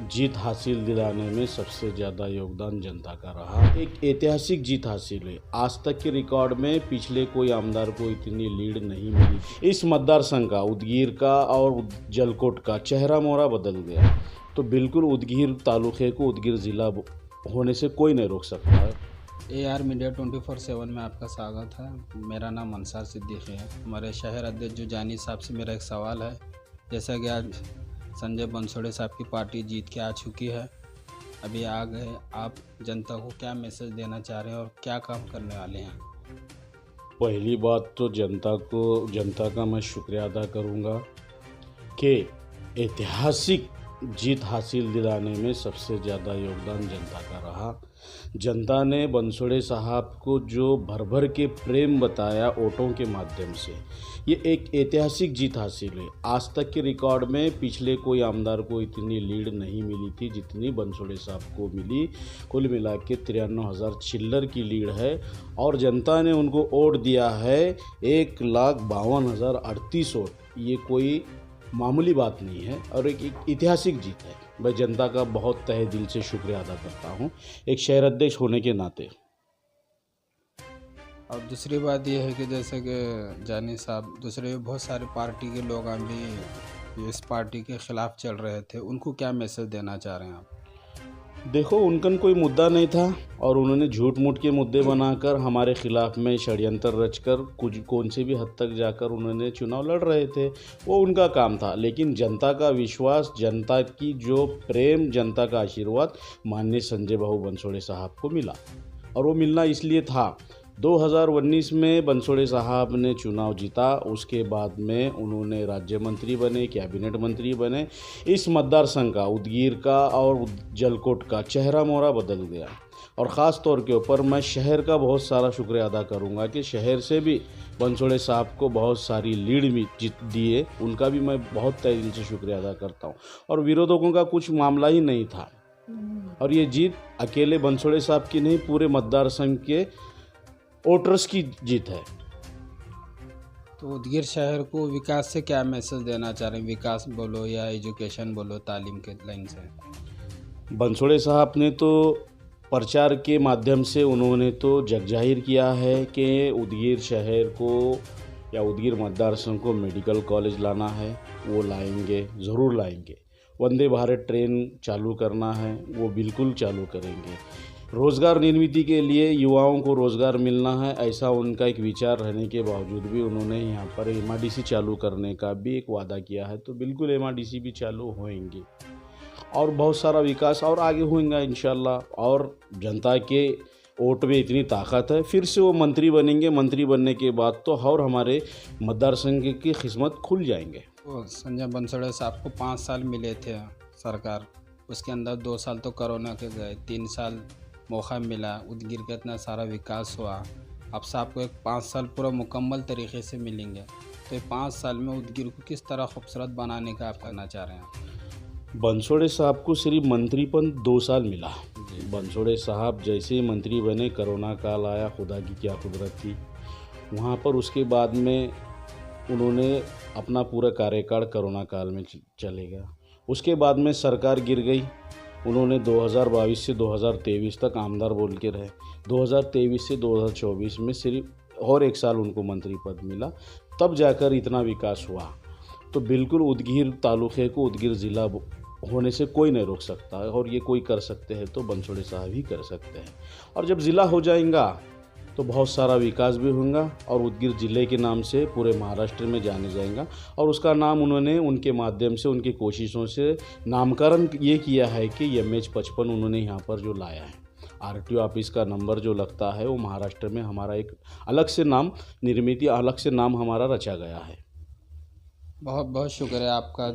जीत हासिल दिलाने में सबसे ज़्यादा योगदान जनता का रहा। एक ऐतिहासिक जीत हासिल हुई। आज तक के रिकॉर्ड में पिछले कोई आमदार को इतनी लीड नहीं मिली। इस मतदार संघ का, उदगीर का और जलकोट का चेहरा मोहरा बदल गया। तो बिल्कुल उदगीर तालुके को उदगीर ज़िला होने से कोई नहीं रोक सकता है। AR मीडिया 24/7 में आपका स्वागत है। मेरा नाम अंसार सिद्दीकी है। हमारे शहर अध्यक्ष जो जानी साहब से मेरा एक सवाल है, जैसा कि आज संजय बनसोड़े साहब की पार्टी जीत के आ चुकी है, अभी आ गए, आप जनता को क्या मैसेज देना चाह रहे हैं और क्या काम करने वाले हैं? पहली बात तो जनता का मैं शुक्रिया अदा करूंगा कि ऐतिहासिक जीत हासिल दिलाने में सबसे ज़्यादा योगदान जनता का रहा। जनता ने बनसोड़े साहब को जो भर भर के प्रेम बताया वोटों के माध्यम से, ये एक ऐतिहासिक जीत हासिल हुई। आज तक के रिकॉर्ड में पिछले कोई आमदार को इतनी लीड नहीं मिली थी जितनी बनसोड़े साहब को मिली। कुल मिला के 93,000 चिल्लर की लीड है और जनता ने उनको वोट दिया है 1,52,038 वोट। ये कोई मामूली बात नहीं है और एक ऐतिहासिक जीत है। मैं जनता का बहुत तहे दिल से शुक्रिया अदा करता हूं, एक शहर अध्यक्ष होने के नाते। और दूसरी बात यह है कि जैसे कि जानी साहब, दूसरे बहुत सारे पार्टी के लोग अभी इस पार्टी के खिलाफ चल रहे थे, उनको क्या मैसेज देना चाह रहे हैं आप? देखो, उनका कोई मुद्दा नहीं था और उन्होंने झूठ मूठ के मुद्दे बनाकर हमारे खिलाफ में षड्यंत्र रचकर कुछ कौन से भी हद तक जाकर उन्होंने चुनाव लड़ रहे थे, वो उनका काम था। लेकिन जनता का विश्वास, जनता की जो प्रेम, जनता का आशीर्वाद माननीय संजय बाबू बनसोड़े साहब को मिला और वो मिलना इसलिए था। 2019 में बनसोड़े साहब ने चुनाव जीता, उसके बाद में उन्होंने राज्य मंत्री बने, कैबिनेट मंत्री बने। इस मतदार संघ का, उदगीर का और जलकोट का चेहरा मोहरा बदल गया। और ख़ास तौर के ऊपर मैं शहर का बहुत सारा शुक्रिया अदा करूंगा कि शहर से भी बनसोड़े साहब को बहुत सारी लीड भी जीत दिए, उनका भी मैं बहुत तहे दिल से शुक्रिया अदा करता हूं। और विरोधकों का कुछ मामला ही नहीं था और ये जीत अकेले बनसोड़े साहब की नहीं, पूरे मतदार संघ के वोटर्स की जीत है। तो उदगीर शहर को विकास से क्या मैसेज देना चाह रहे हैं? विकास बोलो या एजुकेशन बोलो, तालीम के लाइन से। बनसोड़े साहब ने तो प्रचार के माध्यम से उन्होंने तो जग जाहिर किया है कि उदगीर शहर को या उदगीर मतदार संघ को मेडिकल कॉलेज लाना है, वो लाएंगे, ज़रूर लाएंगे। वंदे भारत ट्रेन चालू करना है, वो बिल्कुल चालू करेंगे। रोज़गार निर्मित के लिए युवाओं को रोज़गार मिलना है, ऐसा उनका एक विचार रहने के बावजूद भी उन्होंने यहाँ पर MRDC चालू करने का भी एक वादा किया है। तो बिल्कुल MRDC भी चालू होएंगे और बहुत सारा विकास और आगे होएगा इंशाल्लाह। और जनता के वोट में इतनी ताकत है, फिर से वो मंत्री बनेंगे। मंत्री बनने के बाद तो और हमारे मतदार संघ की किस्मत खुल जाएंगे। तो संजय बनसोड़े साहब को 5 साल मिले थे सरकार, उसके अंदर 2 साल तो कोरोना के गए, 3 साल मौका मिला, उदगीर का इतना सारा विकास हुआ। अब साहब को एक 5 साल पूरा मुकम्मल तरीके से मिलेंगे, तो ये 5 साल में उदगीर को किस तरह खूबसूरत बनाने का आप करना चाह रहे हैं? बनसोड़े साहब को सिर्फ मंत्रीपन 2 साल मिला। बनसोड़े साहब जैसे ही मंत्री बने, कोरोना काल आया, खुदा की क्या कुदरत थी वहाँ पर। उसके बाद में उन्होंने अपना पूरा कार्यकाल कोरोना काल में चले गया। उसके बाद में सरकार गिर गई। उन्होंने 2022 से 2023 तक आमदार बोल के रहे। 2023 से 2024 में सिर्फ और 1 साल उनको मंत्री पद मिला, तब जाकर इतना विकास हुआ। तो बिल्कुल उदगीर तालुके को उदगीर ज़िला होने से कोई नहीं रोक सकता है और ये कोई कर सकते हैं तो बनसोड़े साहब ही कर सकते हैं। और जब ज़िला हो जाएगा तो बहुत सारा विकास भी होगा और उदगीर ज़िले के नाम से पूरे महाराष्ट्र में जाने जाएगा। और उसका नाम उन्होंने उनके माध्यम से, उनकी कोशिशों से नामकरण ये किया है कि MH55 उन्होंने यहाँ पर जो लाया है। RTO ऑफिस का नंबर जो लगता है वो महाराष्ट्र में हमारा एक अलग से नाम निर्मित, अलग से नाम हमारा रचा गया है। बहुत बहुत शुक्रिया आपका।